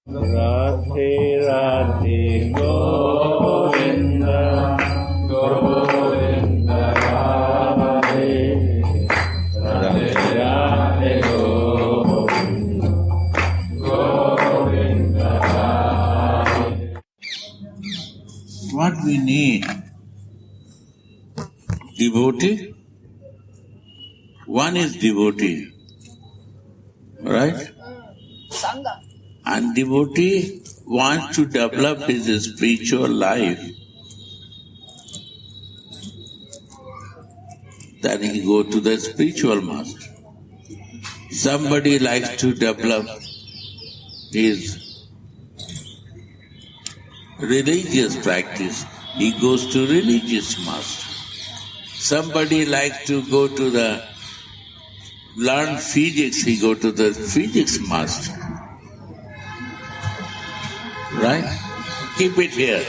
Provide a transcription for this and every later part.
Radhe Radhe Govinda Govinda Radhe Radhe Radhe Govinda Govinda Radhe. What we need? Devotee. One is devotee, right? Sangha. And devotee wants to develop his spiritual life. Then he go to the spiritual master. Somebody likes to develop his religious practice. He goes to religious master. Somebody likes to go to learn physics. He go to the physics master. Right? Keep it here.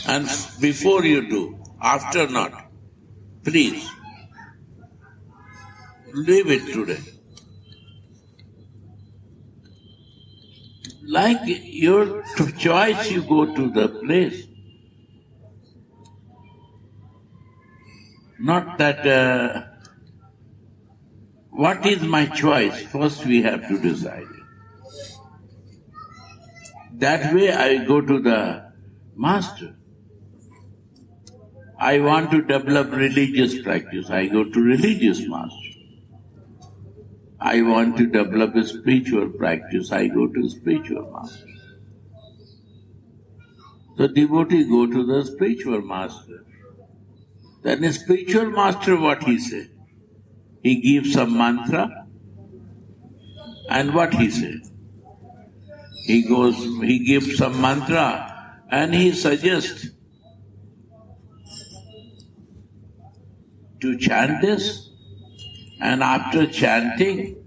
And before you do, after not. Please. Leave it today. Like your choice, you go to the place. Not that, what is my choice? First we have to decide. That way I go to the master. I want to develop religious practice. I go to religious master. I want to develop a spiritual practice. I go to spiritual master. The devotee go to the spiritual master. Then the spiritual master, what he say? He gives some mantra. And what he say? He gives some mantra and he suggests to chant this, and after chanting,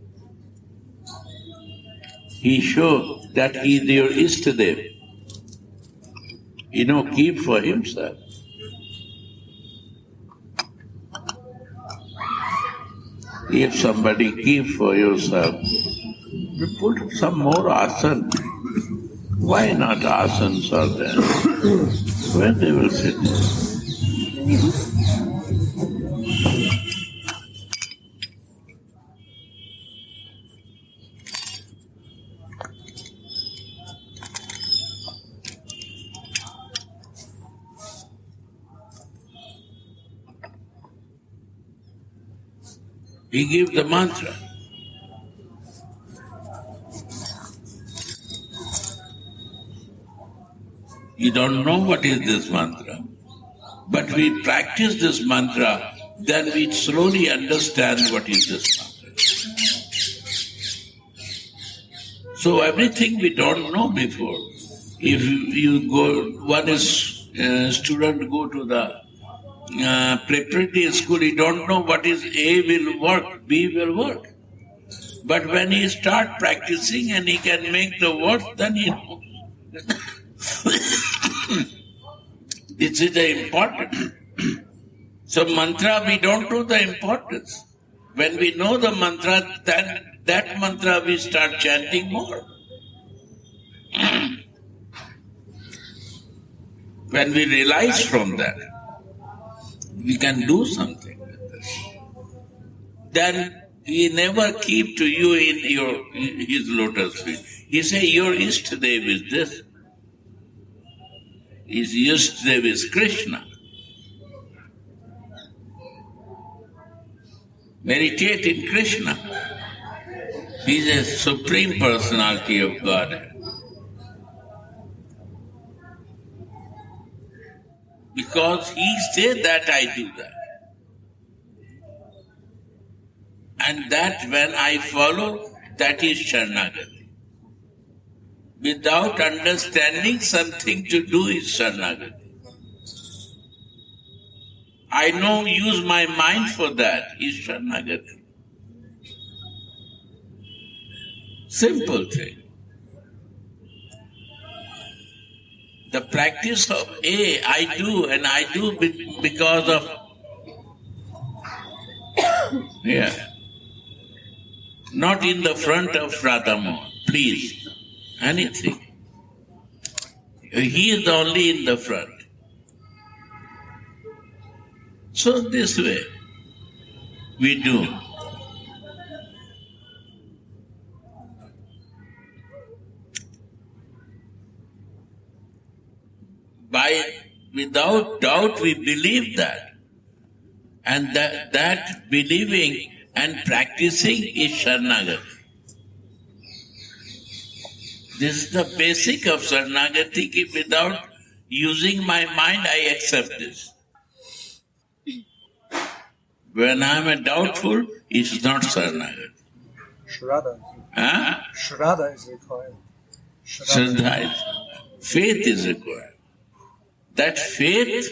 he shows that he is your Ishtadev. Keep for himself. If somebody keep for yourself, you put some more asana. Why not asanas are there? Where they will sit? He gives the mantra. You don't know what is this mantra. But we practice this mantra, then we slowly understand what is this mantra. So everything we don't know before. If you go, student go to the preparatory school, he don't know what is A will work, B will work. But when he start practicing and he can make the work, then he knows. This is the important. So mantra, we don't know the importance. When we know the mantra, then that mantra we start chanting more. When we realize from that, we can do something with this. Then he never keep to you in his lotus feet. He say, your Ishtadev is this. His Ishtadev is Krishna. Meditate in Krishna. He is a supreme personality of God. Because he said that I do that. And that when I follow, that is Sharanagati. Without understanding something to do is Sharanagati. I know, use my mind for that is Sharanagati. Simple thing. The practice of I do, and I do because of not in the front of Radha Mohan, please. anything. He is only in the front. So this way we do. Without doubt we believe that. And that believing and practicing is Sharanagati. This is the basic of Sharanagati. If without using my mind I accept this. When I am doubtful, it's not Sharanagati. Shraddha. Huh? Shraddha is required. Shraddha is, faith is required. That faith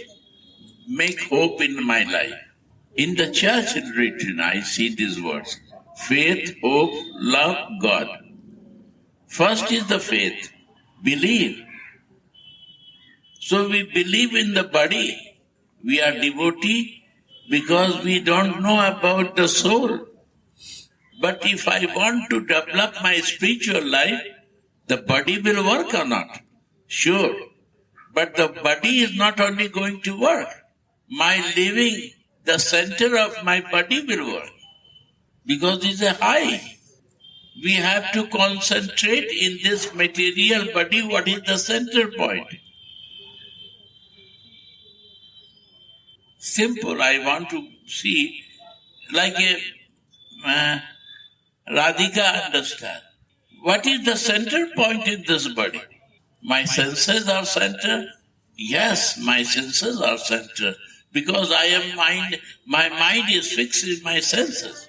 make hope in my life. In the church written, I see these words. Faith, hope, love, God. First is the faith. Believe. So we believe in the body. We are devotee because we don't know about the soul. But if I want to develop my spiritual life, the body will work or not? Sure. But the body is not only going to work. My living, the center of my body will work. Because it's a high. We have to concentrate in this material body, what is the center point. Simple, I want to see, like a Radhika understand. What is the center point in this body? My senses are center? Yes, my senses are center. Because I am mind, my mind is fixed in my senses.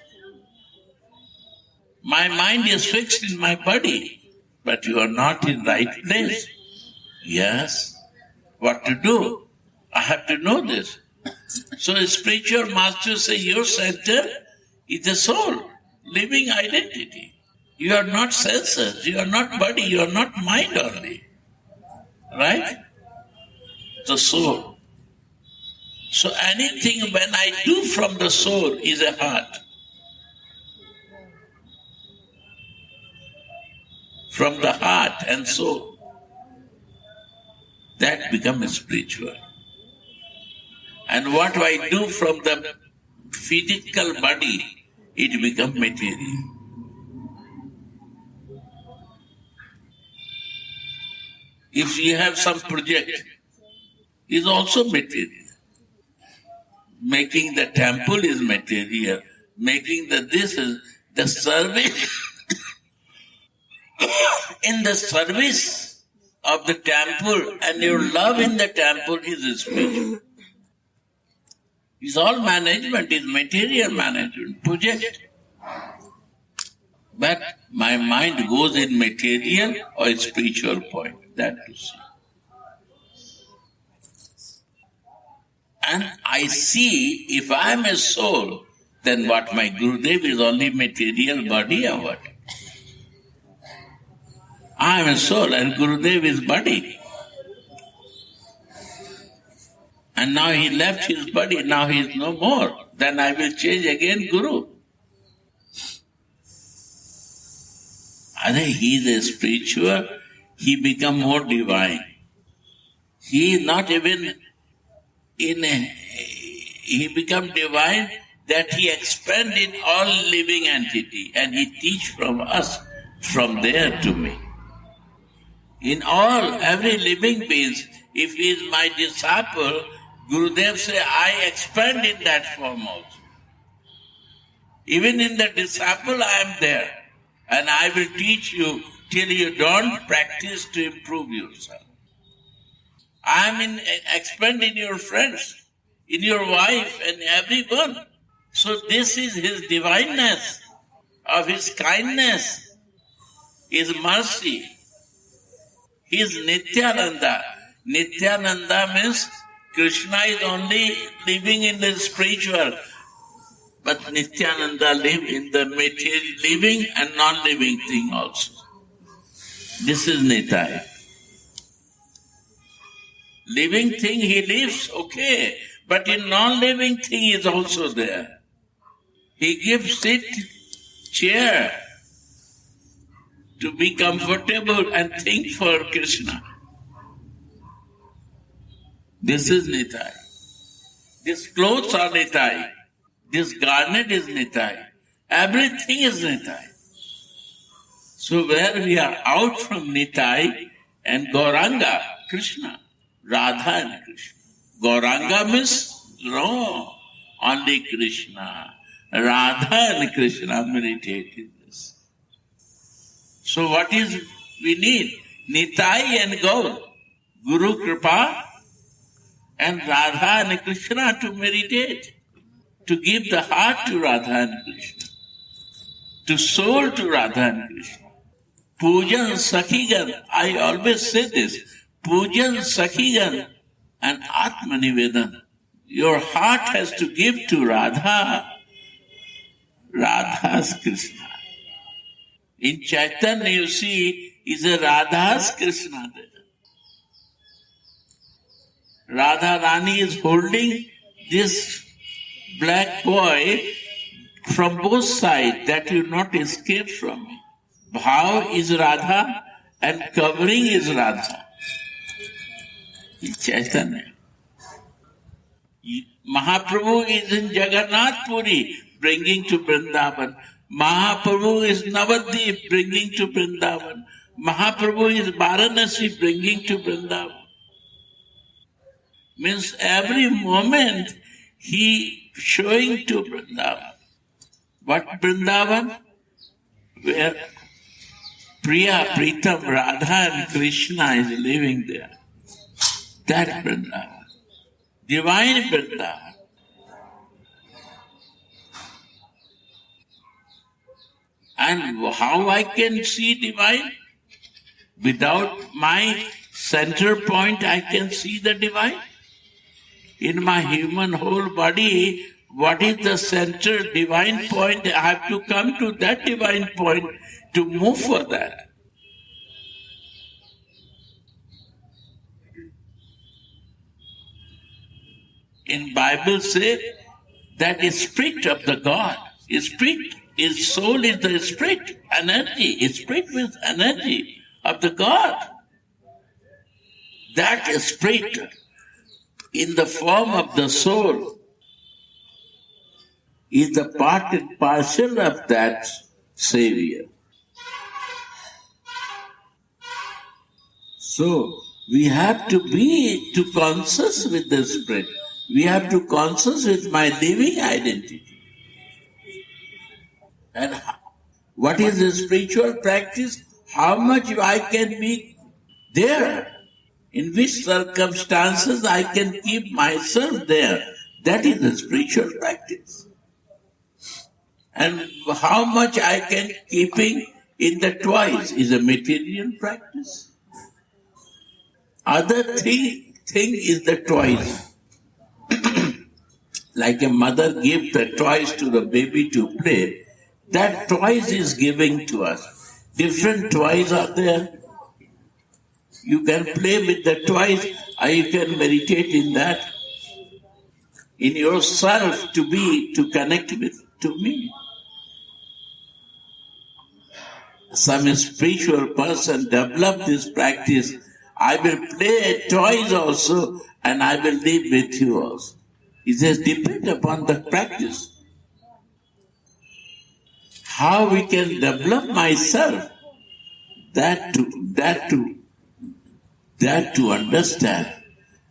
My mind is fixed in my body. But you are not in right place. Yes. What to do? I have to know this. So spiritual masters say your center is the soul, living identity. You are not senses, you are not body, you are not mind only. Right? The soul. So anything when I do from the soul is a heart. From the heart and soul. That becomes spiritual. And what I do from the physical body, it becomes material. If you have some project, is also material. Making the temple is material. Making this is the service. In the service of the temple and your love in the temple is spiritual. It's all management, is material management, project. But my mind goes in material or spiritual point, that to see. And I see if I am a soul, then what my Gurudev is only material body or what? I am a soul and Gurudev is body. And now he left his body, now he is no more. Then I will change again Guru. I think he is a spiritual, he become more divine. He is not even he become divine that he expand in all living entity and he teach from us, from there to me. In all, every living beings, if he is my disciple, Gurudev say, I expand in that form also. Even in the disciple I am there. And I will teach you till you don't practice to improve yourself. I am expand in your friends, in your wife and everyone. So this is his divineness, of his kindness, his mercy. He is Nityananda. Nityananda means Krishna is only living in the spiritual, but Nityananda live in the material, living and non-living thing also. This is Nitai. Living thing he lives, okay, but in non-living thing he is also there. He gives seat, chair, to be comfortable and think for Krishna. This is Nitai. These clothes are Nitai. This garment is Nitai. Everything is Nitai. So where we are out from Nitai and Gauranga, Krishna, Radha and Krishna. Gauranga means no, only Krishna. Radha and Krishna meditate in this. So what is we need? Nitai and Gaur, Guru Kripa and Radha and Krishna to meditate, to give the heart to Radha and Krishna, to soul to Radha and Krishna. Pujan Sakhigan, I always say this, Pujan Sakhigan and Atma Nivedan. Your heart has to give to Radha, Radha's Krishna. In Chaitanya you see, is a Radha's Krishna there. Radha Rani is holding this black boy from both sides that will not escape from me. Bhav is Radha and covering is Radha. In Chaitanya. Mahaprabhu is in Jagannath Puri, bringing to Vrindavan. Mahaprabhu is Navadvip, bringing to Vrindavan. Mahaprabhu is Varanasi, bringing to Vrindavan. Means every moment he showing to Vrindavan. What Vrindavan? Where Priya, Pritam, Radha and Krishna is living there. That Vrindavan. Divine Vrindavan. And how I can see divine? Without my center point, I can see the divine. In my human whole body, what is the center divine point? I have to come to that divine point to move for that. In Bible say that is spirit of the God. Spirit is soul is the spirit, energy. Spirit means energy of the God. That spirit in the form of the soul is the part and parcel of that Savior. So we have to be too conscious with the spirit. We have to conscious with my living identity. And what is the spiritual practice? How much I can be there. In which circumstances I can keep myself there. That is the spiritual practice. And how much I can keeping in the twice is a material practice. Other thing is the toys. Like a mother gives the toys to the baby to play, that toys is giving to us. Different toys are there. You can play with the toys, or you can meditate in that, in yourself to connect to me. Some spiritual person develop this practice. I will play toys also, and I will live with you also. It says depend upon the practice. How we can develop myself, that to understand.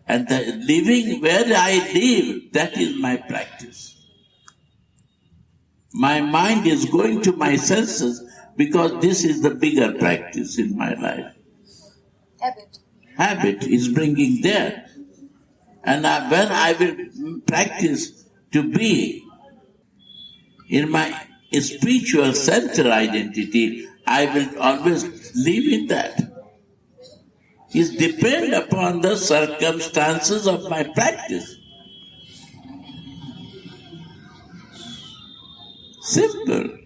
And the living where I live, that is my practice. My mind is going to my senses because this is the bigger practice in my life. Habit is bringing there. And when I will practice to be in my spiritual center identity, I will always live in that. It depends upon the circumstances of my practice. Simple.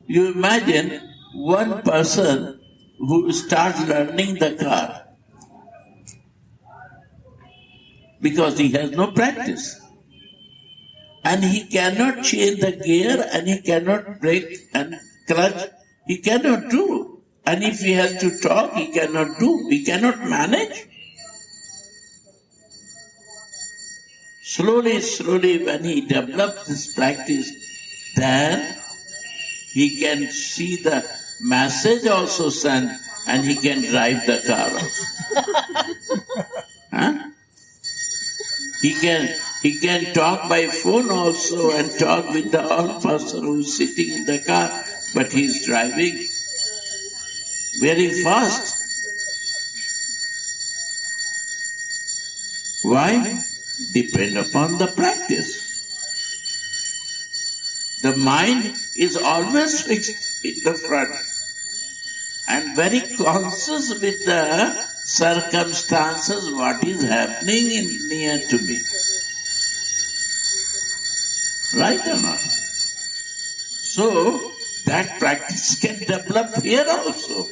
You imagine one person who starts learning the car because he has no practice. And he cannot change the gear and he cannot brake and crutch, he cannot do. And if he has to talk, he cannot do. He cannot manage. Slowly, when he develops this practice, then he can see the message also sent and he can drive the car also. Huh? He can talk by phone also and talk with the old person who is sitting in the car, but he is driving very fast. Why? Depend upon the practice. The mind is always fixed in the front and very conscious with the circumstances, what is happening near to me. Right or not? So, that practice can develop here also.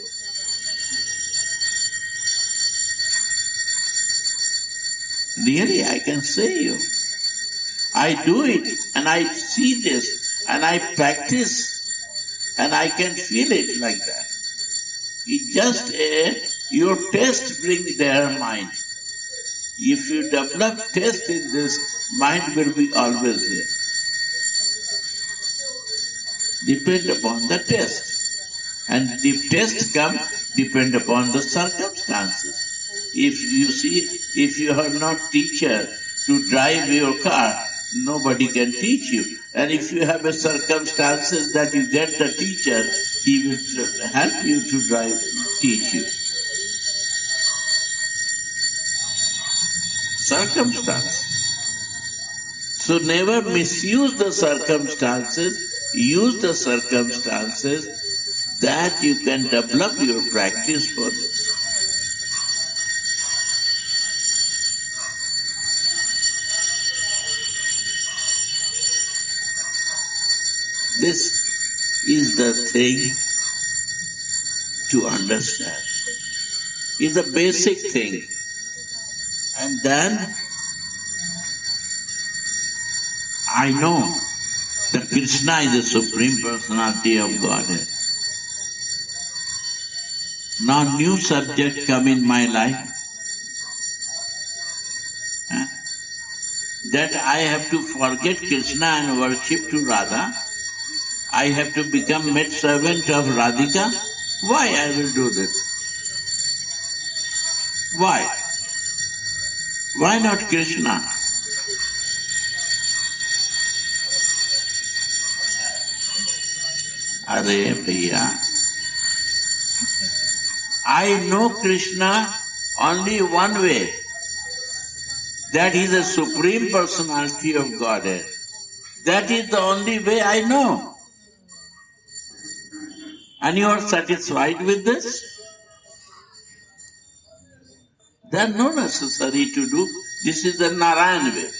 Really, I can say you. I do it and I see this and I practice and I can feel it like that. It's just your taste brings their mind. If you develop taste in this, mind will be always there. Depend upon the taste. And if taste comes, depend upon the circumstances. If you are not teacher to drive your car, nobody can teach you. And if you have a circumstances that you get the teacher, he will help you to teach you. Circumstance. So never misuse the circumstances, use the circumstances that you can develop your practice for this. This is the thing to understand. It's the basic thing. And then I know that Krishna is the Supreme Personality of Godhead. Now new subject come in my life. That I have to forget Krishna and worship to Radha. I have to become maid servant of Radhika. Why I will do this? Why? Why not Krishna? Are bhaiya, I know Krishna only one way. That is the Supreme Personality of Godhead. That is the only way I know. And you are satisfied with this? There is no necessary to do. This is the Narayan way.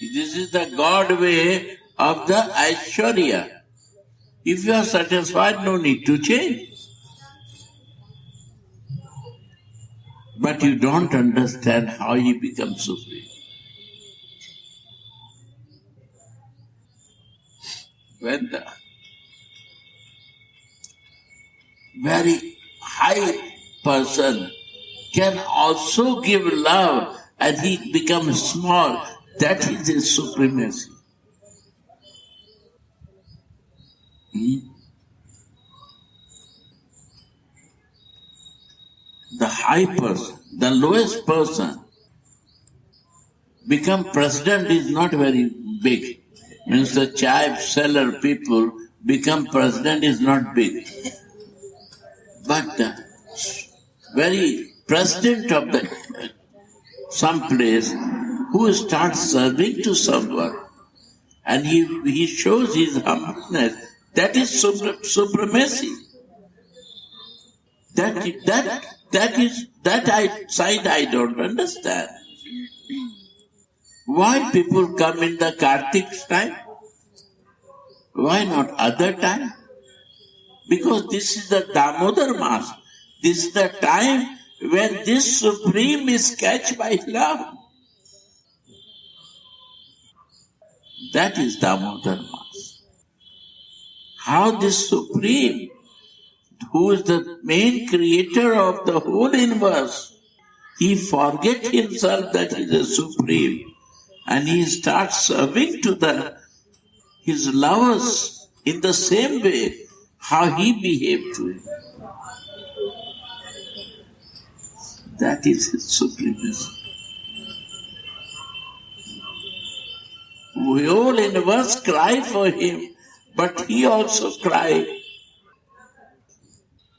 This is the God way of the Aishwarya. If you are satisfied, no need to change. But you don't understand how he becomes supreme. When the very high person can also give love and he becomes small, that is his supremacy. The high person, the lowest person, become president is not very big. Means the chai seller people become president is not big. But the very president of the some place who starts serving to someone and he shows his humbleness, that is supremacy. That side I don't understand. Why people come in the Kartik time? Why not other time? Because this is the Damodar Mass. This is the time when this Supreme is catched by love. That is Damodar Mass. how this Supreme, who is the main creator of the whole universe, he forgets himself that he is a Supreme and he starts serving to his lovers in the same way how he behaved to him. That is his supremacy. We all universe cry for him, but he also cried.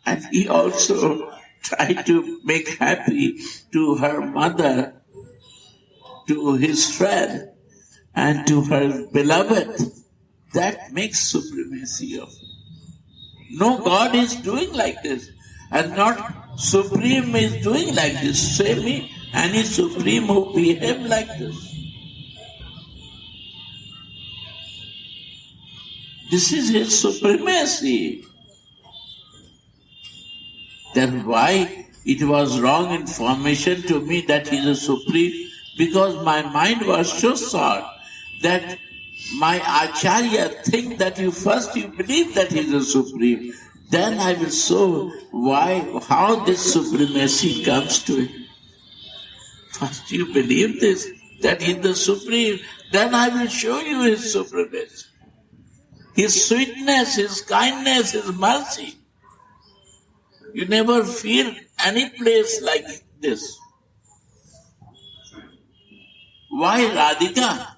And he also tried to make happy to her mother, to his friend, and to her beloved. That makes supremacy of him. No God is doing like this. And not Supreme is doing like this. Say me, any Supreme who behave like this. This is his supremacy. Then why it was wrong information to me that he is a Supreme? Because my mind was so short that my Acharya think that you believe that he is a Supreme. Then I will show how this supremacy comes to him. First you believe this, that he is the Supreme. Then I will show you his supremacy. His sweetness, his kindness, his mercy. You never feel any place like this. Why Radhika?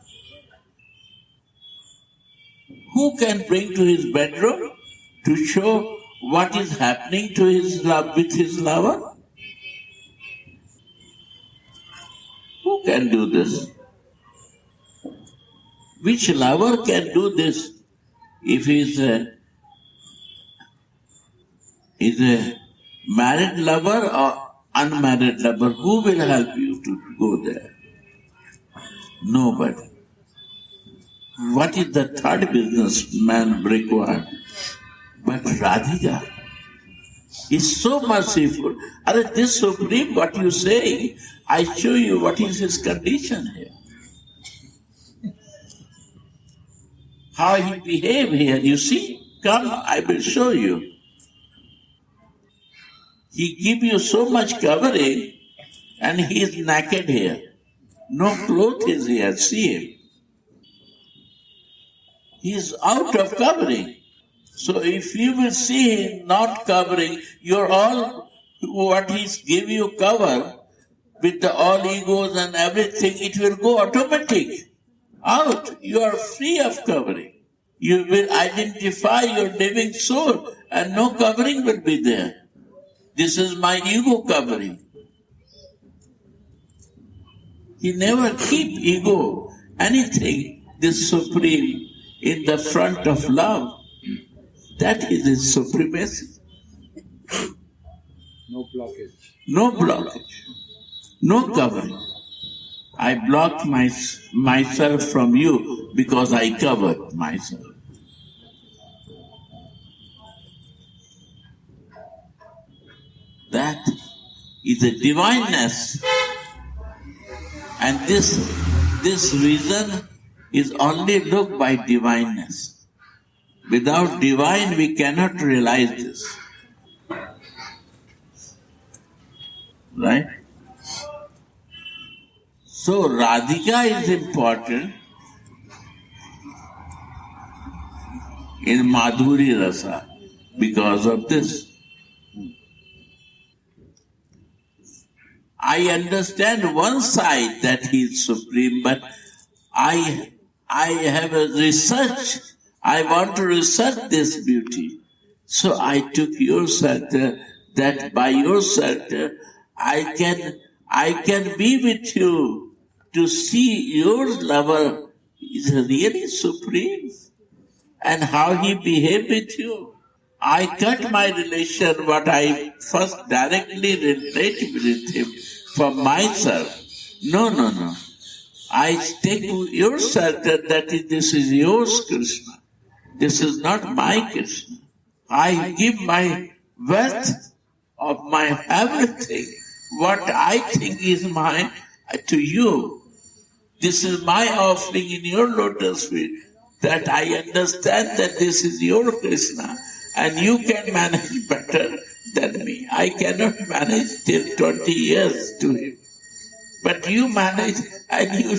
Who can bring to his bedroom to show what is happening to his love with his lover? Who can do this? Which lover can do this? If he is a married lover or unmarried lover, who will help you to go there? Nobody. What is the third business man required? But Radhika is so merciful. This Supreme, what you say, I show you what is his condition here. How he behave here, you see? Come, I will show you. He give you so much covering and he is naked here. No clothes is here, see him. He is out of covering. So if you will see him not covering, you're all what he's give you cover with the all egos and everything, it will go automatic. Out. You are free of covering. You will identify your living soul and no covering will be there. This is my ego covering. He never keep ego, anything, this Supreme, in the front of love. That is his supremacy. No blockage. No blockage. No covering. I blocked myself from you because I covered myself. That is a divineness. And this reason is only looked by divineness. Without divine, we cannot realize this. Right? So Radhika is important in Madhuri Rasa because of this. I understand one side that he is supreme, but I have a research. I want to research this beauty. So I took your shelter, that by your shelter I can be with you to see your lover is really supreme and how he behaved with you. I cut my relation, what I first directly relate with him for myself. No. I take your shelter that this is yours, Krishna. This is not my Krishna. I give my wealth of my everything, what I think is mine, to you. This is my offering in your lotus feet. that I understand that this is your Krishna and you can manage better than me. I cannot manage till 20 years to him. But you manage and you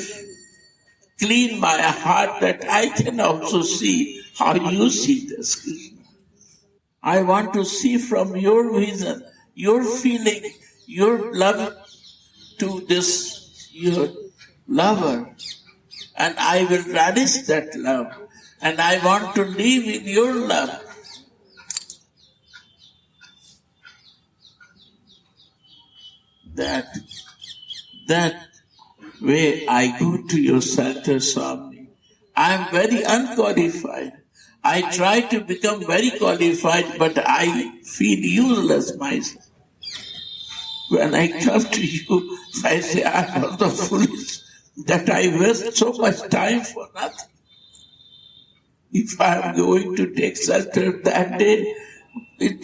clean my heart that I can also see how you see this Krishna. I want to see from your vision, your feeling, your love to this, your lover. And I will relish that love. And I want to live in your love. That way I go to your shelter, Swami. I am very unqualified. I try to become very qualified, but I feel useless myself. When I come to you, I say, I am the foolish that I waste so much time for nothing. If I am going to take shelter that day,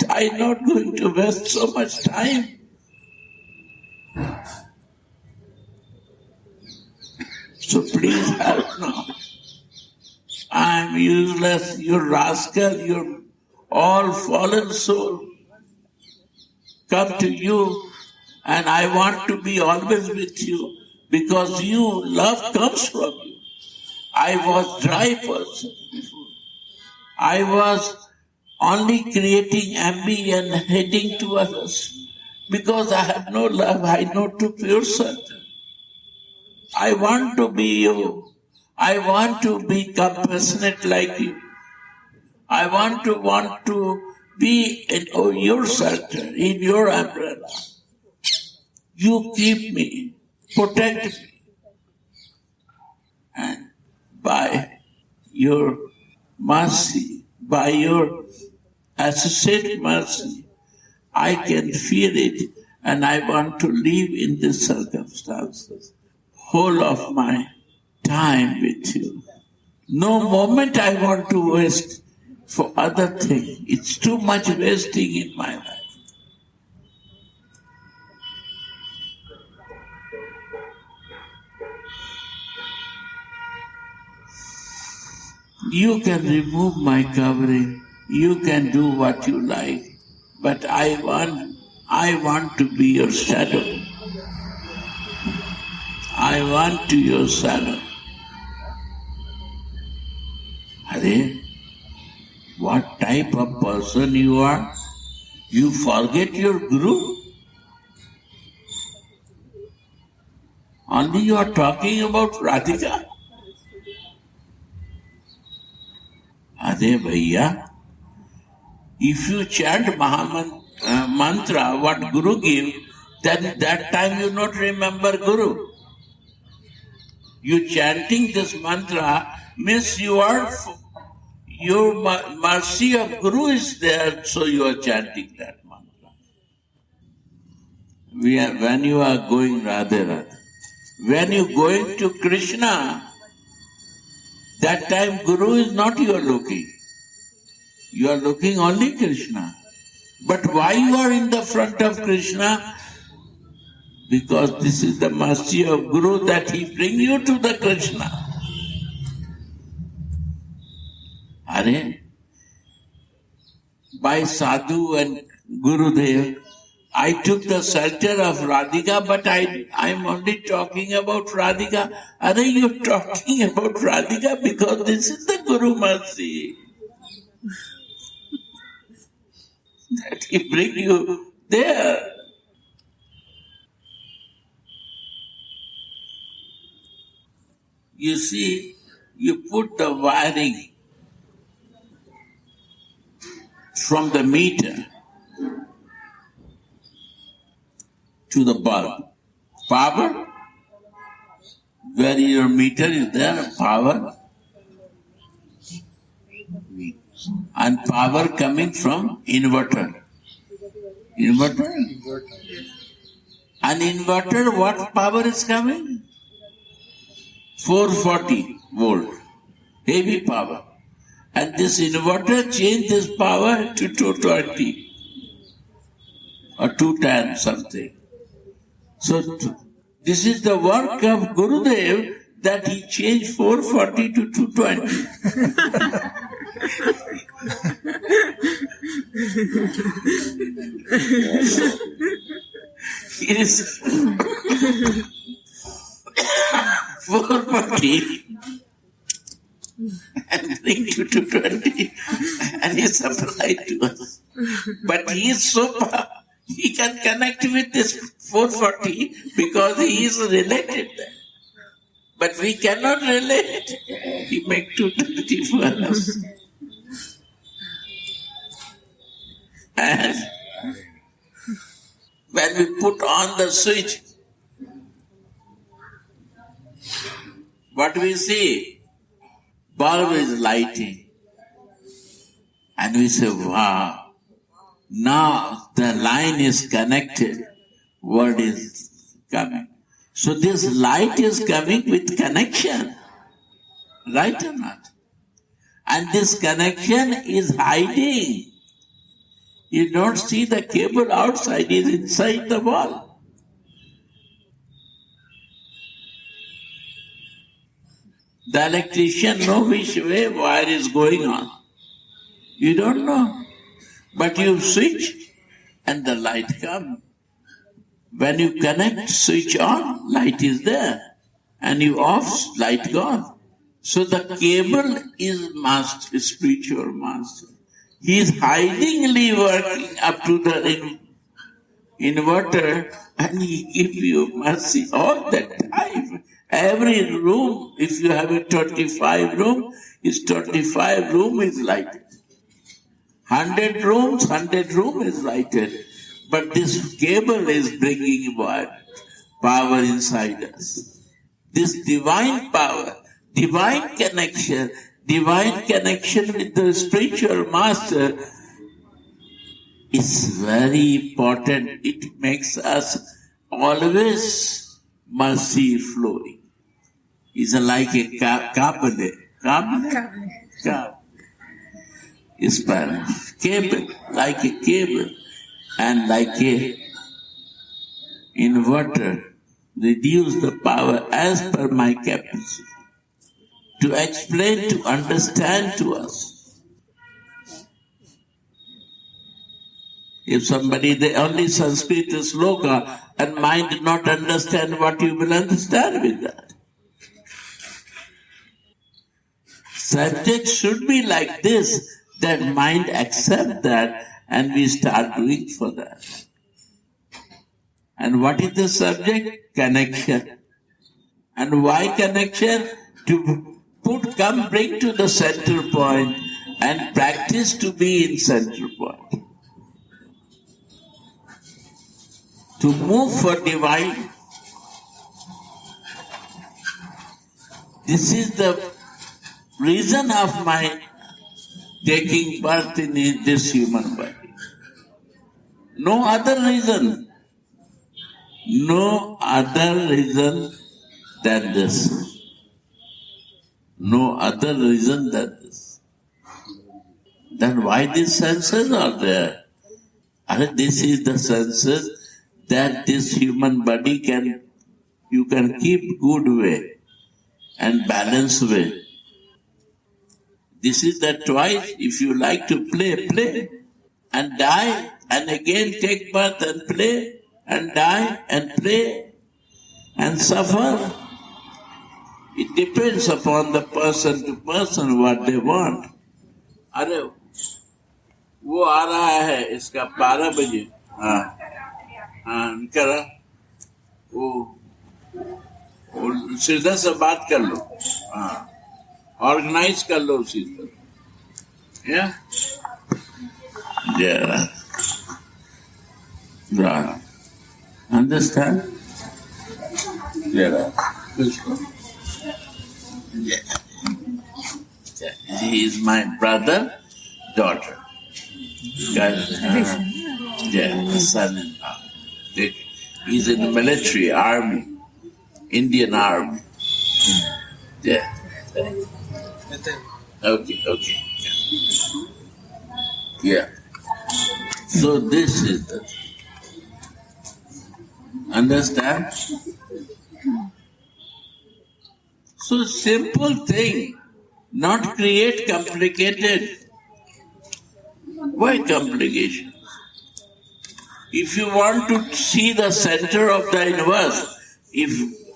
I am not going to waste so much time. So please help now. I am useless, you rascal, you all fallen soul. Come to you, and I want to be always with you, because you, love comes from you. I was dry person before. I was only creating envy and hating to others. Because I have no love, I know to pure shelter. I want to be you. I want to be compassionate like you. I want to be in your shelter, in your umbrella. You keep me, protect me. And by your mercy, by your associate mercy, I can feel it, and I want to live in these circumstances. Whole of my time with you. No moment I want to waste for other things. It's too much wasting in my life. You can remove my covering. You can do what you like. But I want to be your shadow. I want to your shadow. Hare, what type of person you are? You forget your Guru? Only you are talking about Radhika? Hare Bhaiya, if you chant mantra, what Guru give, then that time you not remember Guru. You chanting this mantra means your mercy of Guru is there, so you are chanting that mantra. When you are going Radhe, when you going to Krishna, that time Guru is not you are looking. You are looking only Krishna. But why you are in the front of Krishna? Because this is the mercy of Guru that he bring you to the Krishna. Hare, by Sadhu and Gurudev, I took the shelter of Radhika, but I am only talking about Radhika. Are you talking about Radhika because this is the Guru mercy that he bring you there. You see, you put the wiring from the meter to the bulb. Power, where your meter is there, power. And power coming from inverter. Inverter? And inverter, what power is coming? 440 volt, heavy power. And this inverter changed this power to 220 or 210 something. So this is the work of Gurudev that he changed 440 to 220. It is 440 and bring to 220 and he supplied to us. But he is so powerful. He can connect with this 440 because he is related there. But we cannot relate. He make 220 for us. And when we put on the switch, what we see? Bulb is lighting. And we say, wow. Now the line is connected. Word is coming. So this light is coming with connection. Right or not? And this connection is hiding. You don't see the cable outside, it is inside the wall. The electrician knows which way wire is going on. You don't know. But you switch and the light comes. When you connect, switch on, light is there. And you off, light gone. So the cable is master, spiritual master. He is hidingly working up to the inverter and he gives you mercy all the time. Every room, if you have a 25 room, his 25 room is lighted. 100 rooms, 100 room is lighted. But this cable is bringing power inside us. This divine power, divine connection with the spiritual master is very important. It makes us always mercy flowing. It's like a cable. Is Spanish. Cable, like a cable and like a inverter. Reduce the power as per my capacity. To explain, to understand to us. If somebody, they only Sanskrit sloka and mind did not understand what you will understand with that. Subject should be like this, that mind accept that and we start doing for that. And what is the subject? Connection. And why connection? To bring to the center point and practice to be in center point. To move for divine. This is the reason of my taking birth in this human body. No other reason. No other reason than this. No other reason than this. Then why these senses are there? This is the senses that this human body you can keep good way and balanced way. This is the twice, if you like to play, play and die and again take birth and play and die and play and suffer. It depends upon the person to person what they want. अरे वो आ रहा है इसका 12 बजे. हाँ करा वो सीधा से बात कर लो. ऑर्गेनाइज कर लो उसी तरह. Yeah. Right. Understand? Yeah. Yeah. He is my brother, daughter. Son-in-law. He's in the military, army, Indian army. Yeah. Okay. Yeah. So this is the. Understand? So simple thing, not create complicated. Why complication? If you want to see the center of the universe, if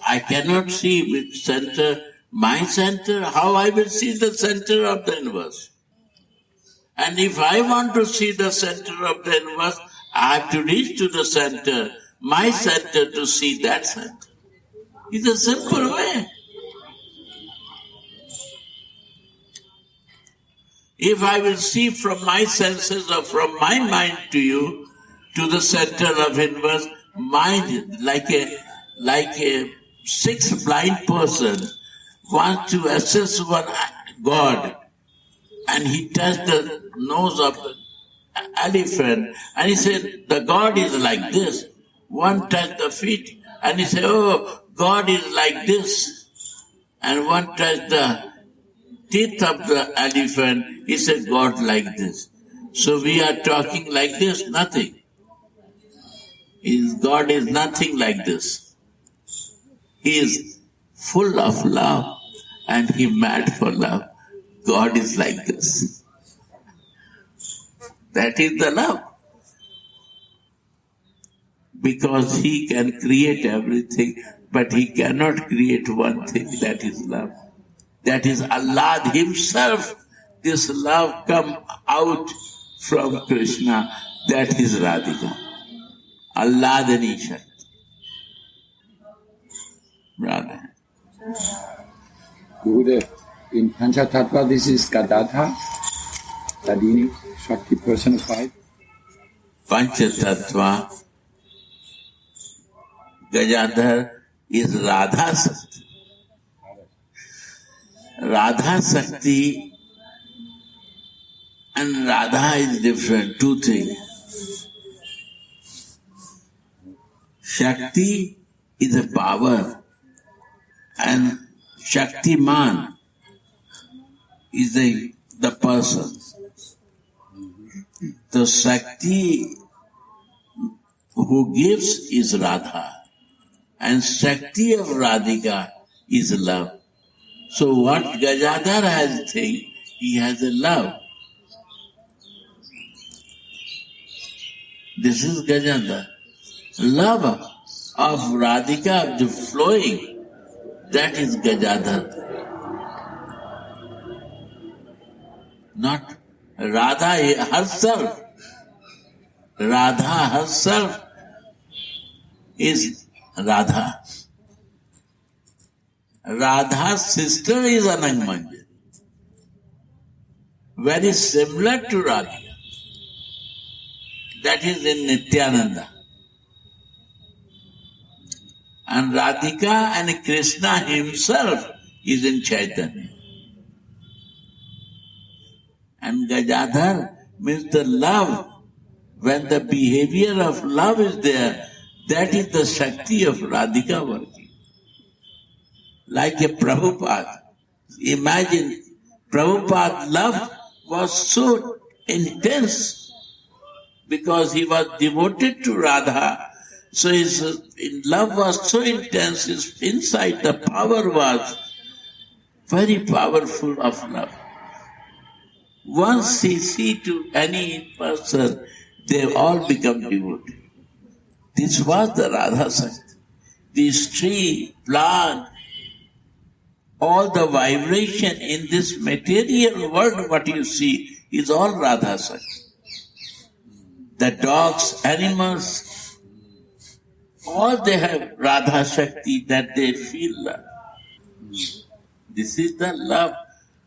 I cannot see which center, my center, how I will see the center of the universe? And if I want to see the center of the universe, I have to reach to the center, my center, to see that center. It's a simple way. If I will see from my senses or from my mind to you, to the center of universe, mind like a sixth blind person wants to assess one God, and he touched the nose of the elephant, and he said, the God is like this. One touched the feet, and he said, oh, God is like this. And one touched the teeth of the elephant, he said, God like this. So we are talking like this, nothing. God is nothing like this. He is full of love and he mad for love. God is like this. That is the love. Because he can create everything, but he cannot create one thing, that is love. That is Allah himself. This love come out from Krishna. That is Radhika. Allah Dani Shakti. Radha. Gurudev, in Panchatattva this is Gadadhar, Tadini, Shakti personified. Panchatattva, Gajadhar is Radha Shakti. Radha Shakti and Radha is different, two things. Shakti is a power and Shaktiman is the person. The Shakti who gives is Radha and Shakti of Radhika is love. So what Gajadhar has thing, he has a love. This is Gajadhar. Love of Radhika, the flowing, that is Gajadhar. Not Radha herself. Radha herself is Radha. Radha's sister is Anangmanjan. Very similar to Radhika. That is in Nityananda. And Radhika and Krishna himself is in Chaitanya. And Gajadhar means the love. When the behavior of love is there, that is the Shakti of Radhika working. Like a Prabhupada. Imagine, Prabhupada's love was so intense because he was devoted to Radha. So his love was so intense, his inside the power was very powerful of love. Once he see to any person, they all become devoted. This was the Radha Shakti. This tree, plant, all the vibration in this material world, what you see, is all Radha Shakti. The dogs, animals, all they have Radha Shakti that they feel love. This is the love.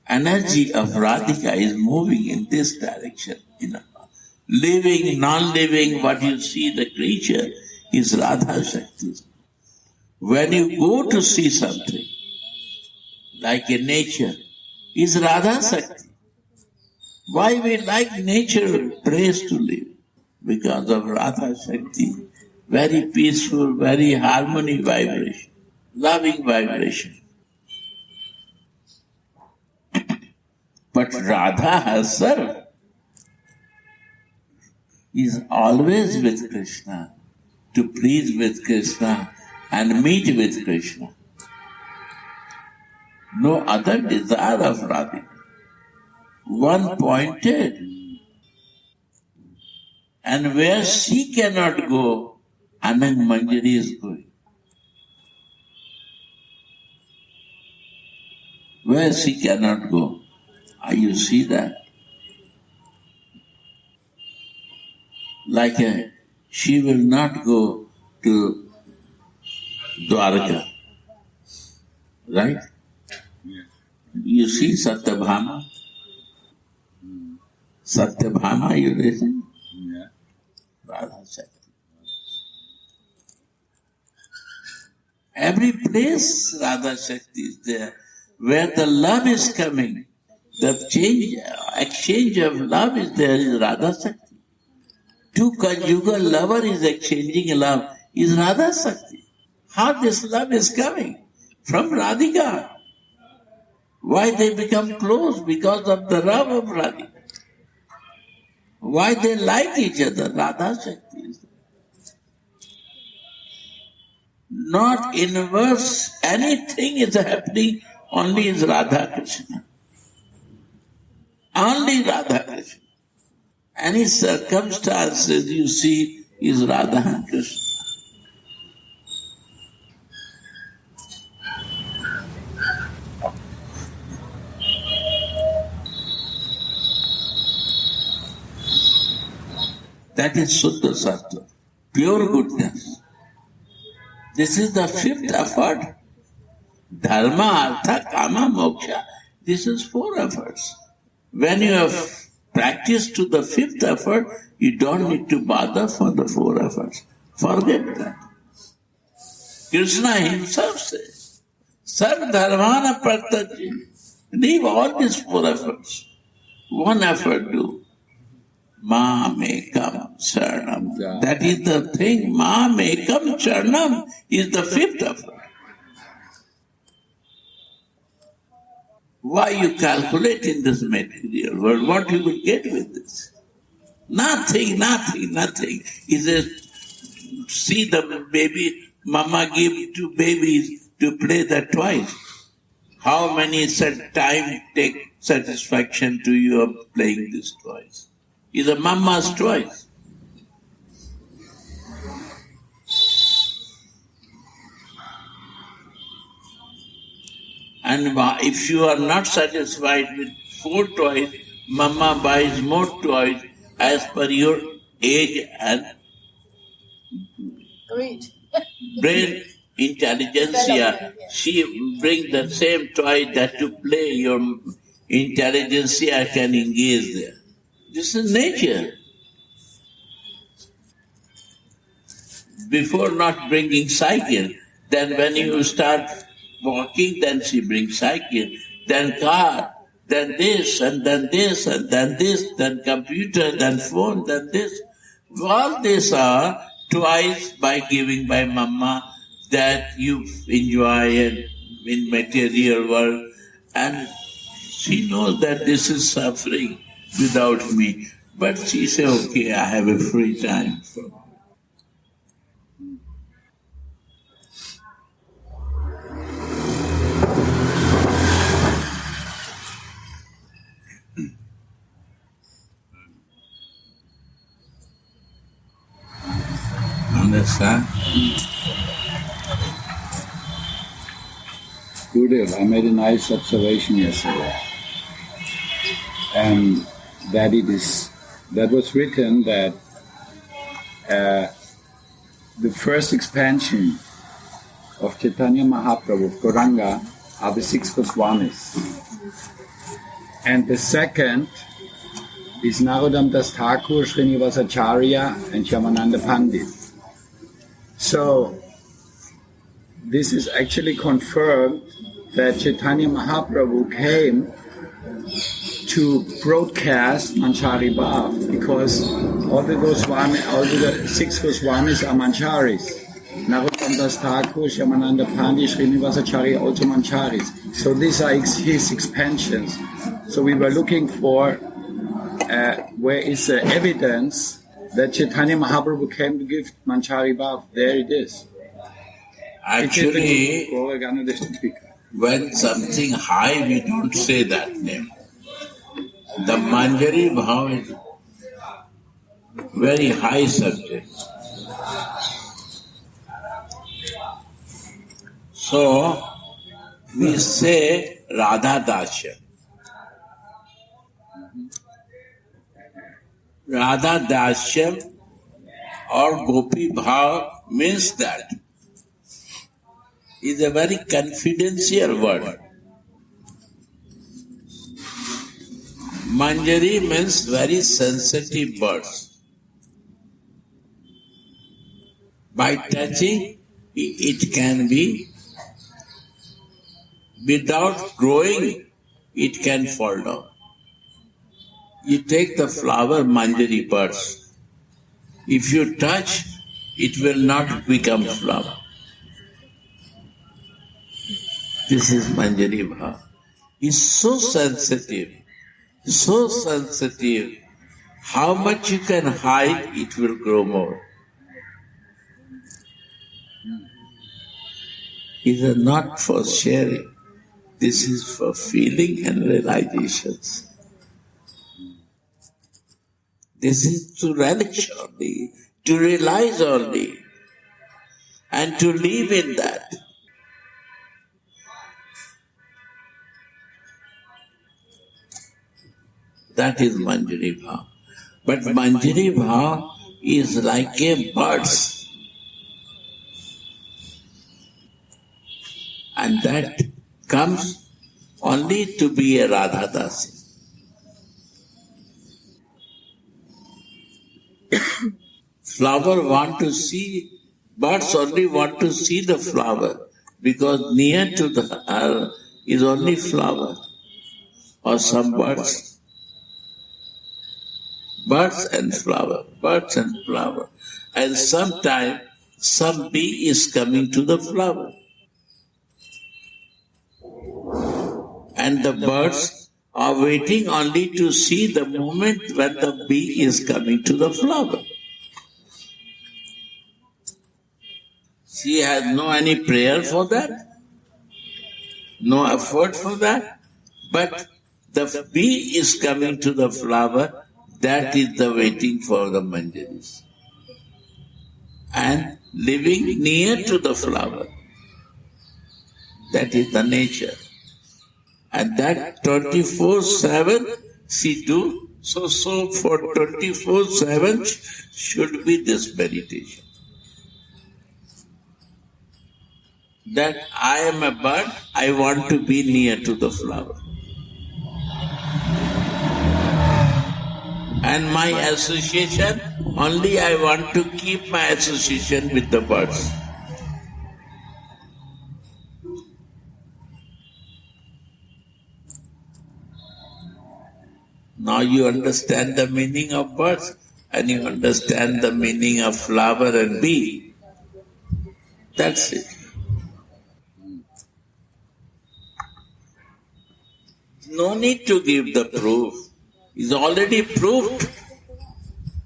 Energy of Radhika is moving in this direction. Living, non-living, what you see, the creature is Radha Shakti. When you go to see something, like a nature, is Radha Shakti. Why we like nature praise to live? Because of Radha Shakti. Very peaceful, very harmony vibration, loving vibration. But Radha herself is always with Krishna, to please with Krishna and meet with Krishna. no other desire of Radhika. One pointed. And where she cannot go, Anang Manjari is going. Where she cannot go. You see that? Like she will not go to Dwarka. Right? Yes. You see Satyabhama? Satyabhama, you listen? Yeah. Radha Shakti. Every place Radha Shakti is there. Where the love is coming, the exchange of love is there is Radha Shakti. Two conjugal lover is exchanging love is Radha Shakti. How this love is coming? From Radhika. Why they become close? Because of the love of Radhika. Why they like each other? Radha Shakti is there. Not inverse, anything is happening, only is Radha Krishna. Only Radha Krishna. Any circumstances you see is Radha Krishna. That is Suddha Sattva, pure goodness. This is the fifth effort. Dharma, Artha, Kama, Moksha. This is 4 efforts. When you have practiced to the 5th effort, you don't need to bother for the 4 efforts. Forget that. Krishna himself says, Sarv dharmana partaji. Leave all these 4 efforts. 1 effort do. Mam ekam sharanam. That is the thing. Mam ekam sharanam is the 5th effort. Why you calculate in this material world? What you will get with this? Nothing. He says, see the baby, mama give 2 babies to play the toys. How many time take satisfaction to you of playing these toys? It's a mama's toys. And if you are not satisfied with 4 toys, mama buys more toys as per your age and Great. brain intelligentsia. She brings the same toy that to play your intelligentsia can engage there. This is nature. Before not bringing cycle, then when you start walking, then she brings cycle, then car, then this, and then this, and then this, then computer, then phone, then this. All these are toys by giving by mama that you enjoy in material world, and she knows that this is suffering without me. But she says, okay, I have a free time. Understand? Gurudev, I made a nice observation yesterday. And that was written that the first expansion of Chaitanya Mahaprabhu, of Gauranga, are the 6 Goswamis. And the second is Narodam Das Thakur, Srinivasacharya, and Shyamananda Pandit. So, this is actually confirmed that Chaitanya Mahaprabhu came to broadcast Manchari Bhav, because all the 6 Goswamis are Mancharis. Narottam Das Thakur, Shyamananda Pandit, Srinivasacharya, also Mancharis. So these are his expansions. So we were looking for where is the evidence that Chaitanya Mahaprabhu came to give Manchari Bhav. There it is. Actually, When something high, we don't say that name. The Manjari Bhav is very high subject. So, we say Radha Dasya. Radha Dasya or Gopi Bhav means that. Is a very confidential word. Manjari means very sensitive birds. By touching, it can be, without growing, it can fall down. You take the flower Manjari birds. If you touch, it will not become flower. This is Manjari Bhav. It's so sensitive. So sensitive. How much you can hide, it will grow more. It is not for sharing. This is for feeling and realizations. This is to relish only, to realize only, and to live in that. That is Manjari Bhav. But Manjari Bhav is like a bird's. And that comes only to be a Radha Dasi. Flower want to see, birds only want to see the flower because near to the is only flower or some birds. Birds and flower, birds and flower. And sometime some bee is coming to the flower. And the birds are waiting only to see the moment when the bee is coming to the flower. She has no any prayer for that, no effort for that, but the bee is coming to the flower. That is the waiting for the Manjaris. And living near to the flower. That is the nature. And that 24/7 she do. So for 24/7 should be this meditation. That I am a bird, I want to be near to the flower. And my association, only I want to keep my association with the birds. Now you understand the meaning of birds and you understand the meaning of flower and bee. That's it. No need to give the proof. It's already proved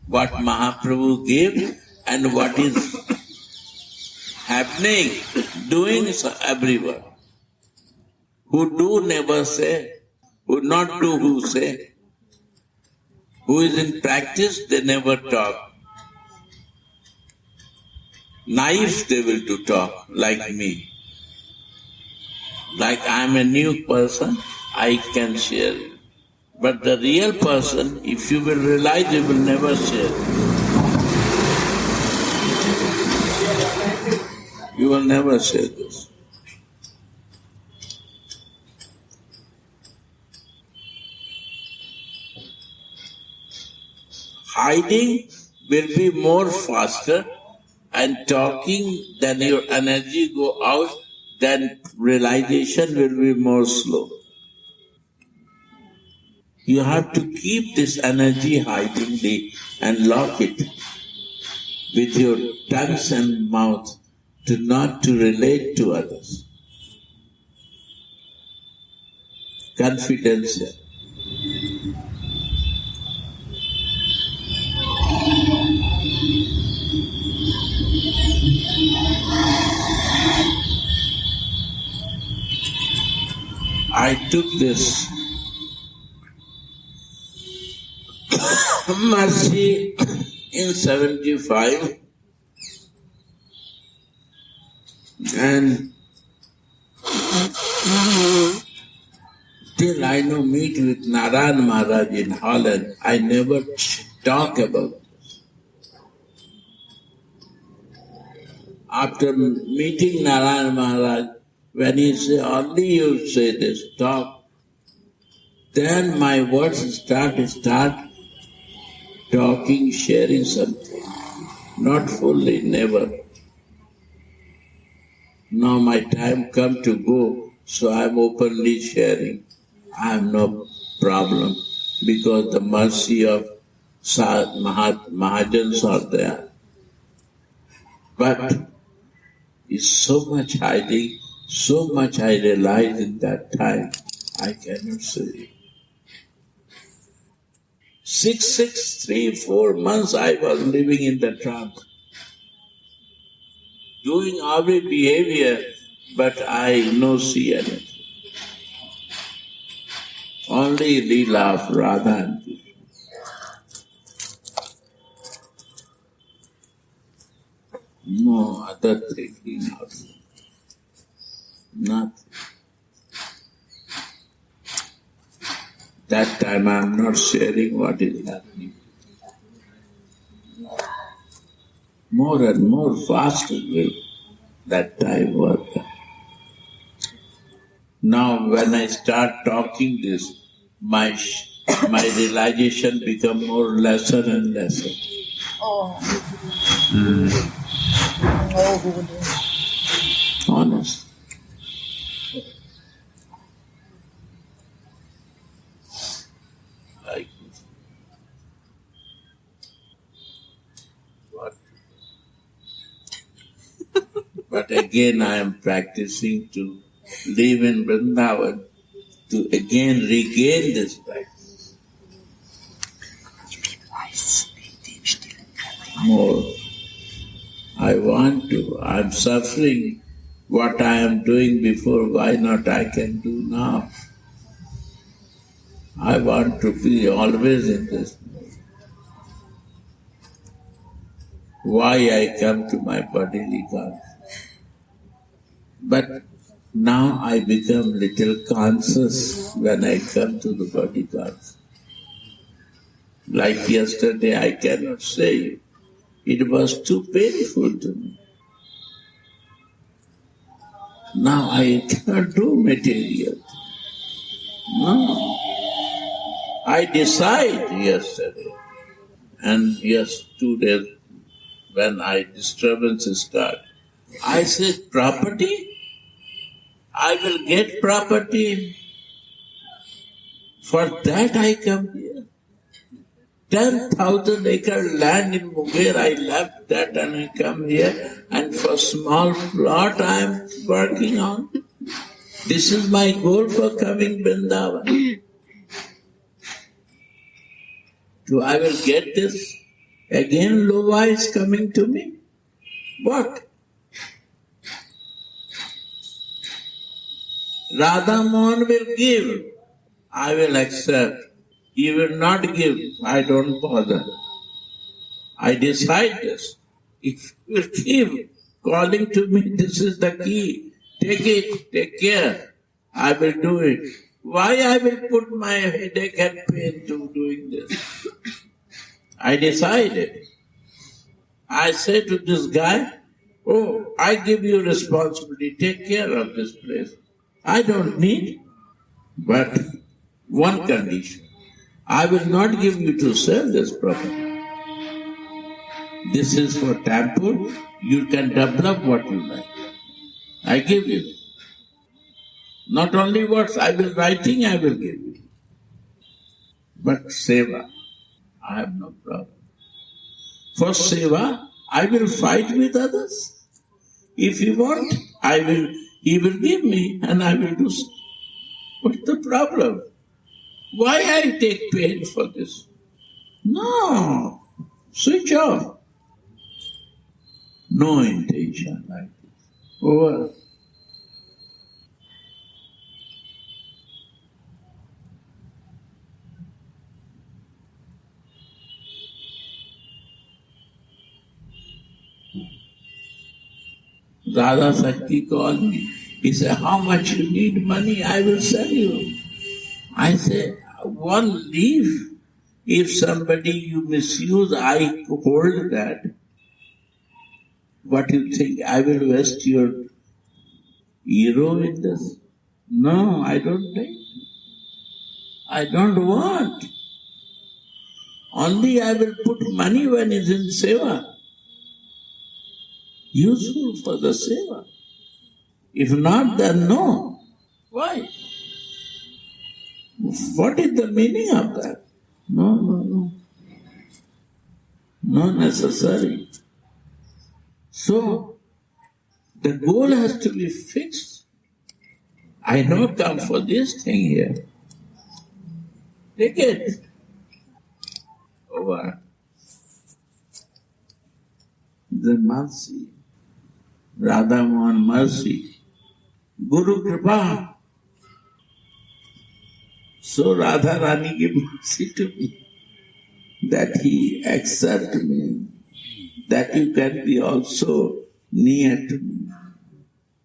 what Mahaprabhu gave and what is happening, doing everyone. Who do never say, who not do who say. Who is in practice, they never talk. Naive they will do talk, like me. Like I am a new person, I can share it. But the real person, if you will realize, you will never share. You will never share this. Hiding will be more faster and talking, then your energy go out, then realization will be more slow. You have to keep this energy hiding and lock it with your tongues and mouth to not to relate to others. Confidential. I took this mercy in 75 and till I meet with Narayan Maharaj in Holland, I never talk about this. After meeting Narayan Maharaj, when he say, only you say this, talk, then my words start talking, sharing something. Not fully, never. Now my time come to go, so I am openly sharing. I have no problem because the mercy of Mahajans are there. But is so much hiding, so much I realized in that time, I cannot say. 4 months I was living in the trance, doing every behavior, but I no see anything. Only Leela of Radha and Krishna. No other thinking also. Nothing. That time I am not sharing what is happening. More and more fast will that time work. Now when I start talking this, my realization become more lesser and lesser. Honest. Like what? But again I am practicing to live in Vrindavan to again regain this practice. More. I want to. I am suffering. What I am doing before, why not I can do now? I want to be always in this mode. Why I come to my bodily consciousness? But now I become little conscious when I come to the body consciousness. Like yesterday, I cannot say it was too painful to me. Now I cannot do material. No. I decide yesterday, and yes, 2 days when disturbances start, I said, property? I will get property. For that I come here. 10,000 acre land in Munger, I left that and I come here, and for small plot I am working on. This is my goal for coming Vrindavan. So I will get this. Again Lova is coming to me. What? Radha Mohan will give. I will accept. He will not give. I don't bother. I decide this. If you will give, calling to me, this is the key. Take it, take care. I will do it. Why I will put my headache and pain to doing this? I decided. I say to this guy, oh, I give you responsibility, take care of this place. I don't need, but one condition. I will not give you to sell this property. This is for temple, you can develop what you like. I give you. Not only words, I will writing, I will give you. But seva, I have no problem. For seva, I will fight with others. If you want, he will give me and I will do so. What's the problem? Why I take pain for this? No. Switch off. No intention like this. Over. Radha Shakti called me. He said, how much you need money? I will sell you. I said, one leaf. If somebody you misuse, I hold that. What you think? I will waste your euro in this? No, I don't think. I don't want. Only I will put money when it's in seva. Useful for the seva. If not, then no. Why? What is the meaning of that? No. Not necessary. So, the goal has to be fixed. I don't come for this thing here. Take it. Over. The mercy. Radha Mohan mercy. Guru Kripa. So Radha Rani gave mercy to me. That he accept me. That you can be also near to me.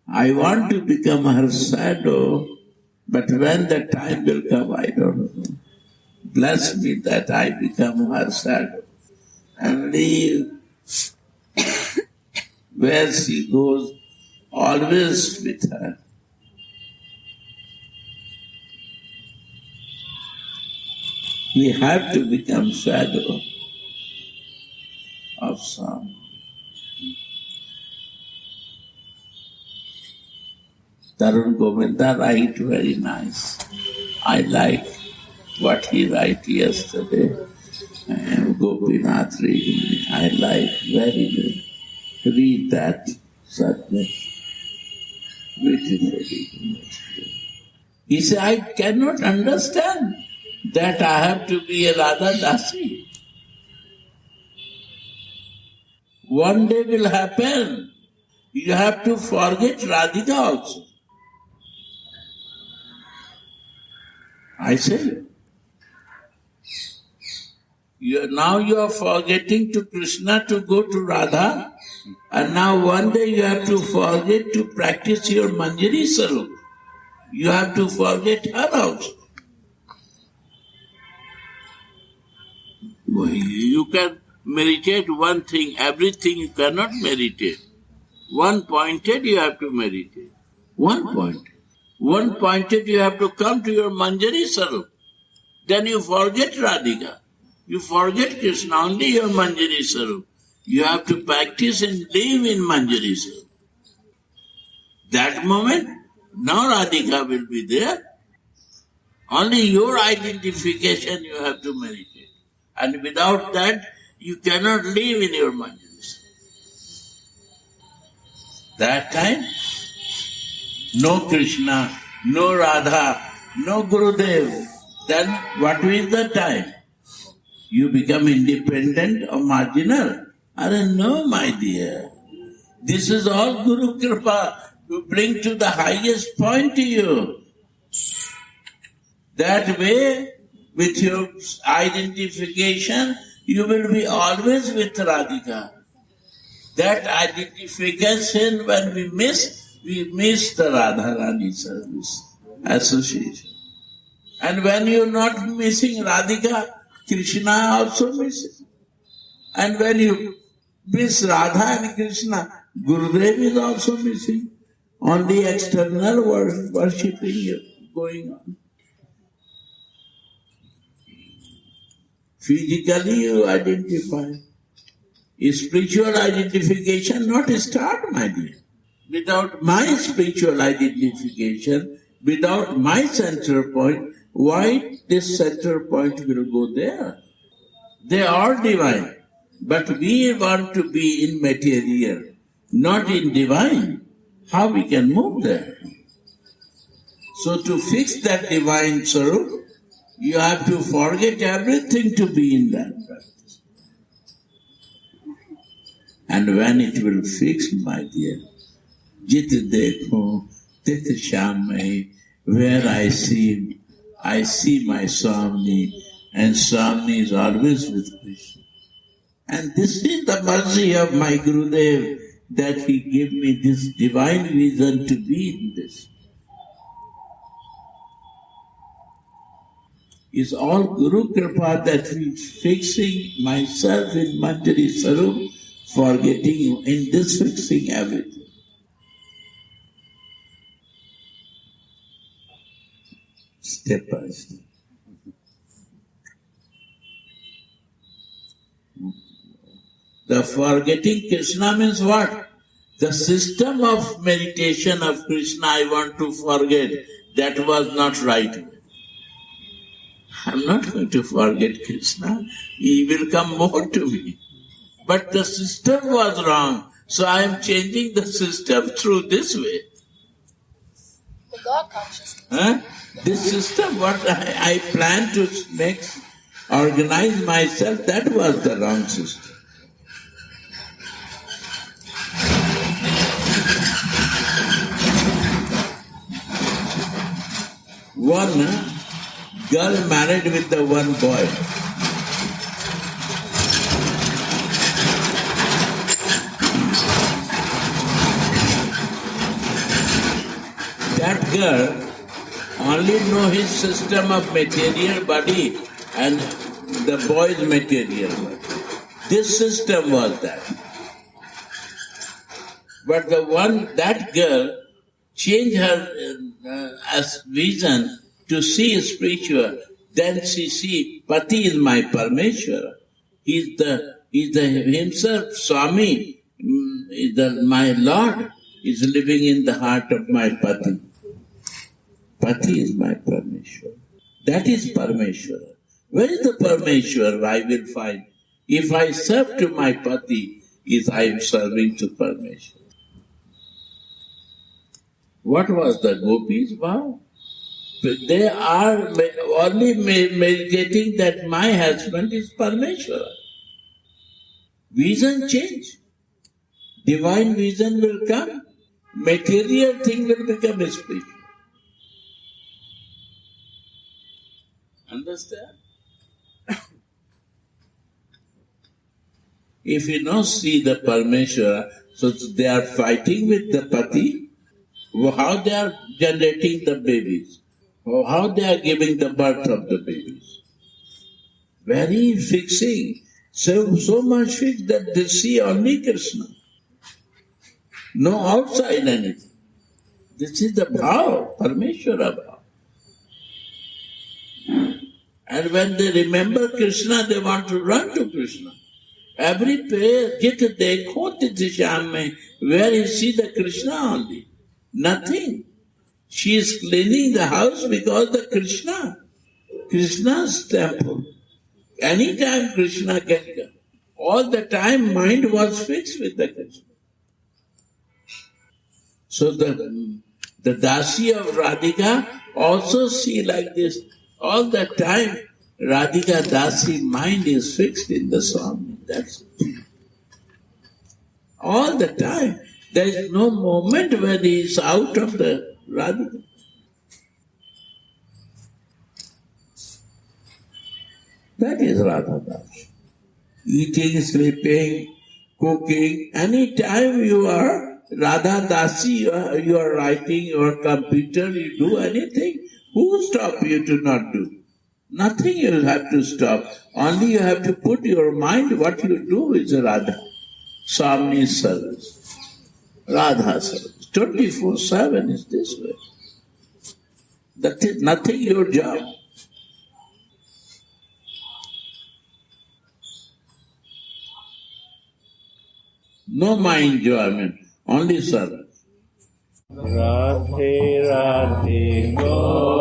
I want to become her shadow, but when the time will come, I don't know. Bless me that I become her shadow and leave where she goes, always with her. We have to become shadow of some. Tarun Govinda write very nice. I like what he write yesterday. Gopinath reading. I like very good. Read that subject. Beautiful. He said, I cannot understand that I have to be a Radha Dasi. One day will happen. You have to forget Radhika also. I say, now you are forgetting to Krishna to go to Radha, and now one day you have to forget to practice your Manjari Sarup. You have to forget her also. You can meditate one thing, everything you cannot meditate. One pointed you have to meditate. One pointed. One pointed you have to come to your Manjari Sarup. Then you forget Radhika. You forget Krishna, only your Manjari Sarup. You have to practice and live in Manjari Sarup. That moment, now Radhika will be there. Only your identification you have to meditate. And without that, you cannot live in your Manjari Sarup. That time, no Krishna, no Radha, no Gurudev. Then what is the time? You become independent or marginal? No, my dear. This is all Guru Kripa to bring to the highest point to you. That way, with your identification, you will be always with Radhika. That identification, when we miss the Radharani service, association. And when you are not missing Radhika, Krishna also misses. And when you miss Radha and Krishna, Gurudev is also missing. Only external worshipping going on. Physically you identify. Spiritual identification not start, my dear. Without my spiritual identification, without my center point, why this center point will go there? They are divine, but we want to be in material, not in divine. How we can move there? So to fix that divine Sarup, you have to forget everything to be in that practice. And when it will fix, my dear, Jit dekho, tit sham mahi, where I see my Swami, and Swami is always with Krishna. And this is the mercy of my Gurudev, that he gave me this divine vision to be in this. It's all Guru Kripa that is fixing myself in Manjari Sarup, forgetting in this fixing everything. Step by step. The forgetting Krishna means what? The system of meditation of Krishna I want to forget. That was not right. I'm not going to forget Krishna. He will come more to me. But the system was wrong. So I am changing the system through this way. The God consciousness. This system, what I planned to make, organize myself, that was the wrong system. One girl married with the one boy. That girl only know his system of material body and the boy's material body. This system was that. But that girl changed her vision to see spiritual. Then she see Pati is my Parmeshwara. He is himself Swami, my Lord is living in the heart of my Pati. Pati is my Parmeshwara. That is Parmeshwara. Where is the Parmeshwara I will find? If I serve to my Pati, is I am serving to Parmeshwara. What was the gopis' vow? They are only meditating that my husband is Parmeshwara. Vision change. Divine vision will come. Material thing will become spiritual. Understand? If you don't see the Parmeshwara, so they are fighting with the Pati, how they are generating the babies, or how they are giving the birth of the babies. Very fixing. So much fixed that they see only Krishna. No outside anything. This is the bhav, Parmeshwara bhav. And when they remember Krishna, they want to run to Krishna. Every prayer, jit dekho tisham mein, where you see the Krishna only. Nothing. She is cleaning the house because the Krishna's temple. Anytime Krishna can come. All the time mind was fixed with the Krishna. So the Dasi of Radhika also see like this. All the time Radhika Dasi mind is fixed in the Swami. That's it. All the time. There is no moment when he is out of the Radhika. That is Radha Das. Eating, sleeping, cooking, any time you are Radha Dasi, you are writing your computer, you do anything, who stop you to not do? Nothing you have to stop. Only you have to put your mind, what you do is Radha. Swami service. Radha service. 24/7 is this way. That is nothing your job. No my enjoyment, only service. Radhe Radhe Go